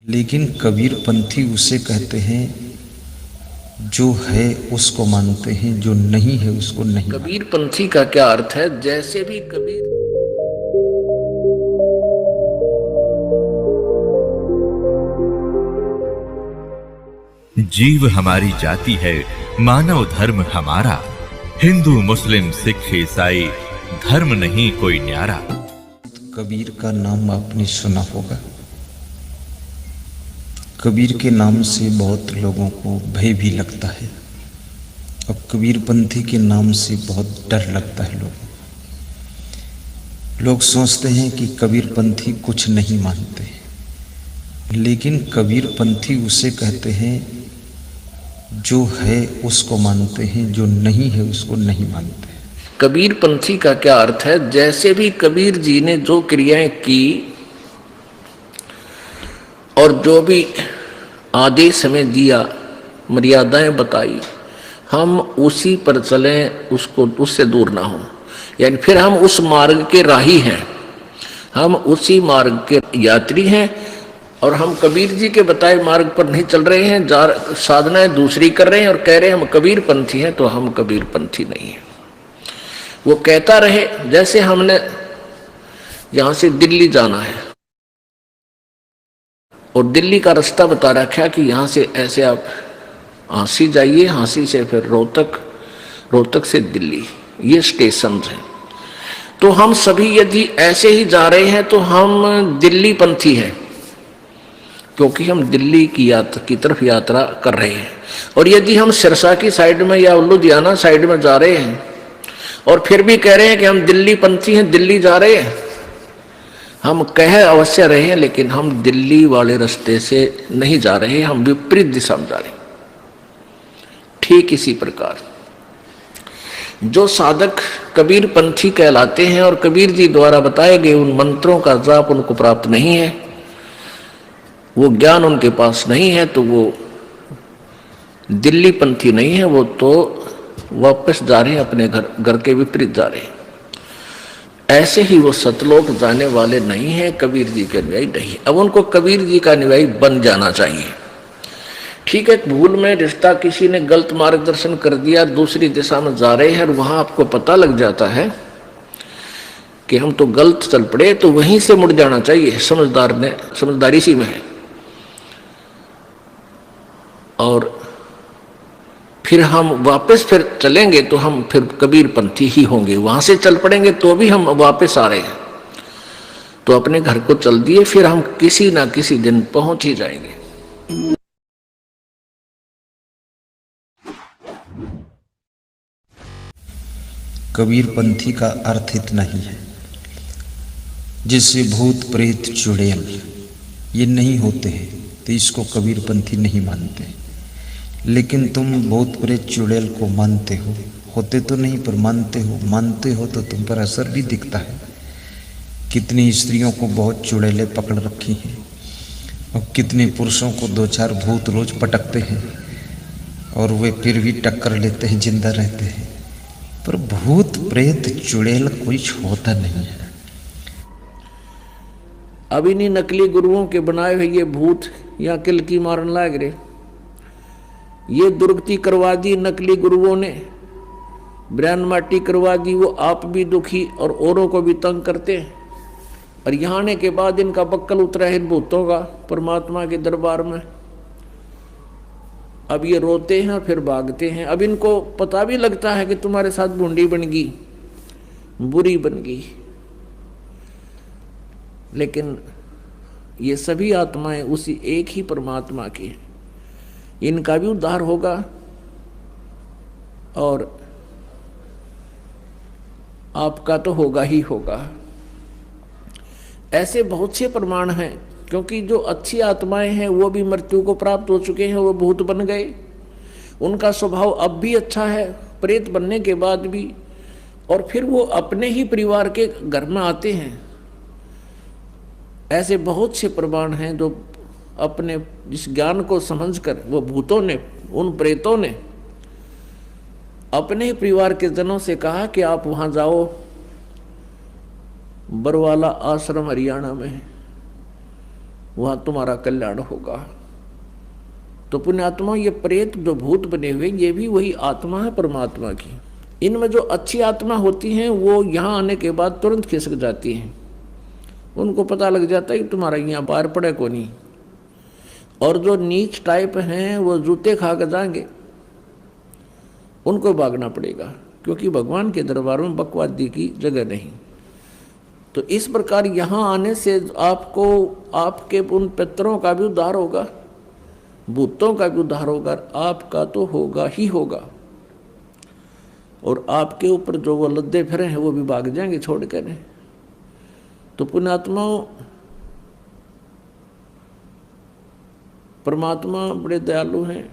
लेकिन कबीर पंथी उसे कहते हैं जो है उसको मानते हैं, जो नहीं है उसको नहीं मानते। कबीर पंथी का क्या अर्थ है? जैसे भी कबीर जीव हमारी जाति है, मानव धर्म हमारा। हिंदू मुस्लिम सिख ईसाई धर्म नहीं कोई न्यारा। कबीर का नाम आपने सुना होगा। कबीर के नाम से बहुत लोगों को भय भी लगता है और कबीर पंथी के नाम से बहुत डर लगता है। लोग सोचते हैं कि कबीर पंथी कुछ नहीं मानते, लेकिन कबीर पंथी उसे कहते हैं जो है उसको मानते हैं, जो नहीं है उसको नहीं मानते। कबीर पंथी का क्या अर्थ है? जैसे भी कबीर जी ने जो क्रियाएं की और जो भी आदेश हमें दिया, मर्यादाएं बताई, हम उसी पर चलें, उससे दूर ना हो। यानी फिर हम उस मार्ग के राही हैं, हम उसी मार्ग के यात्री हैं और हम कबीर जी के बताए मार्ग पर नहीं चल रहे हैं, साधनाएं दूसरी कर रहे हैं और कह रहे हैं हम कबीर पंथी हैं, तो हम कबीर पंथी नहीं हैं। वो कहता रहे, जैसे हमने यहां से दिल्ली जाना है और दिल्ली का रास्ता बता रखा कि यहां से ऐसे आप हाँसी जाइए, हाँसी से फिर रोहतक, रोहतक से दिल्ली, ये स्टेशन हैं। तो हम सभी यदि ऐसे ही जा रहे हैं तो हम दिल्ली पंथी हैं, क्योंकि हम दिल्ली की तरफ यात्रा कर रहे हैं। और यदि हम सिरसा की साइड में या लुधियाना साइड में जा रहे हैं और फिर भी कह रहे हैं कि हम दिल्ली पंथी हैं, दिल्ली जा रहे हैं, हम कह अवश्य रहे हैं लेकिन हम दिल्ली वाले रास्ते से नहीं जा रहे, हम विपरीत दिशा में जा रहे हैं। ठीक इसी प्रकार जो साधक कबीर पंथी कहलाते हैं और कबीर जी द्वारा बताए गए उन मंत्रों का जाप उनको प्राप्त नहीं है, वो ज्ञान उनके पास नहीं है, तो वो दिल्ली पंथी नहीं है, वो तो वापस जा रहे हैं अपने घर के विपरीत जा रहे हैं। ऐसे ही वो सतलोक जाने वाले नहीं हैं, कबीर जी के अनुयायी नहीं। अब उनको कबीर जी का अनुयायी बन जाना चाहिए। ठीक है, भूल में रिश्ता किसी ने गलत मार्गदर्शन कर दिया, दूसरी दिशा में जा रहे हैं और वहां आपको पता लग जाता है कि हम तो गलत चल पड़े, तो वहीं से मुड़ जाना चाहिए। समझदारी सी में है। और फिर हम वापस फिर चलेंगे तो हम फिर कबीर पंथी ही होंगे। वहां से चल पड़ेंगे तो भी हम वापस आ रहे हैं, तो अपने घर को चल दिए, फिर हम किसी ना किसी दिन पहुंच ही जाएंगे। कबीर पंथी का अर्थ इतना ही है, जिससे भूत प्रेत चुड़ैल ये नहीं होते हैं तो इसको कबीर पंथी नहीं मानते। लेकिन तुम भूत प्रेत चुड़ैल को मानते हो, होते तो नहीं पर मानते हो तो तुम पर असर भी दिखता है। कितनी स्त्रियों को बहुत चुड़ैलें पकड़ रखी हैं और कितने पुरुषों को दो चार भूत रोज पटकते हैं और वे फिर भी टक्कर लेते हैं, जिंदा रहते हैं। पर भूत प्रेत चुड़ैल कुछ होता नहीं है। अब इन्हीं नकली गुरुओं के बनाए हुए ये भूत या किलकी मारन लाग रहे, ये दुर्गति करवा दी नकली गुरुओं ने, ब्रैन माटी करवा दी। वो आप भी दुखी और औरों को भी तंग करते हैं। और यहाँ आने के बाद इनका बक्कल उतरा है इन भूतों का परमात्मा के दरबार में। अब ये रोते हैं फिर भागते हैं। अब इनको पता भी लगता है कि तुम्हारे साथ बूंदी बन गई, बुरी बन गई, लेकिन ये सभी आत्माएं उसी एक ही परमात्मा की, इनका भी उद्धार होगा और आपका तो होगा ही होगा। ऐसे बहुत से प्रमाण हैं, क्योंकि जो अच्छी आत्माएं हैं वो भी मृत्यु को प्राप्त हो चुके हैं, वो भूत बन गए, उनका स्वभाव अब भी अच्छा है प्रेत बनने के बाद भी, और फिर वो अपने ही परिवार के घर में आते हैं। ऐसे बहुत से प्रमाण हैं जो अपने इस ज्ञान को समझकर वो भूतों ने, उन प्रेतों ने अपने ही परिवार के जनों से कहा कि आप वहां जाओ, बरवाला आश्रम हरियाणा में, वहां तुम्हारा कल्याण होगा। तो पुण्यात्मा, ये प्रेत जो भूत बने हुए ये भी वही आत्मा है परमात्मा की। इनमें जो अच्छी आत्मा होती हैं वो यहाँ आने के बाद तुरंत खिसक जाती हैं। उनको पता लग जाता है कि तुम्हारा यहाँ पार पड़े को नहीं। और जो नीच टाइप हैं वो जूते खा कर जाएंगे, उनको भागना पड़ेगा, क्योंकि भगवान के दरबार में बकवादी की जगह नहीं। तो इस प्रकार यहाँ आने से आपको आपके उन पितरों का भी उद्धार होगा, भूतों का भी उद्धार होगा, आपका तो होगा ही होगा। और आपके ऊपर जो वो लद्दे फिरे हैं वो भी भाग जाएंगे छोड़ कर। तो पुण्यात्माओं, परमात्मा बड़े दयालु हैं।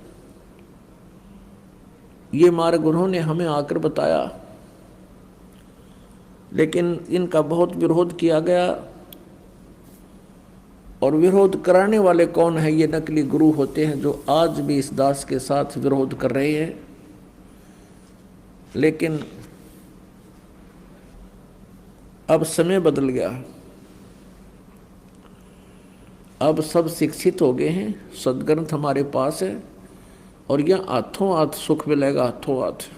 ये मार्ग उन्होंने हमें आकर बताया, लेकिन इनका बहुत विरोध किया गया। और विरोध कराने वाले कौन है? ये नकली गुरु होते हैं जो आज भी इस दास के साथ विरोध कर रहे हैं। लेकिन अब समय बदल गया, अब सब शिक्षित हो गए हैं, सदग्रंथ हमारे पास है और यह हाथों हाथ सुख मिलेगा, हाथों हाथ।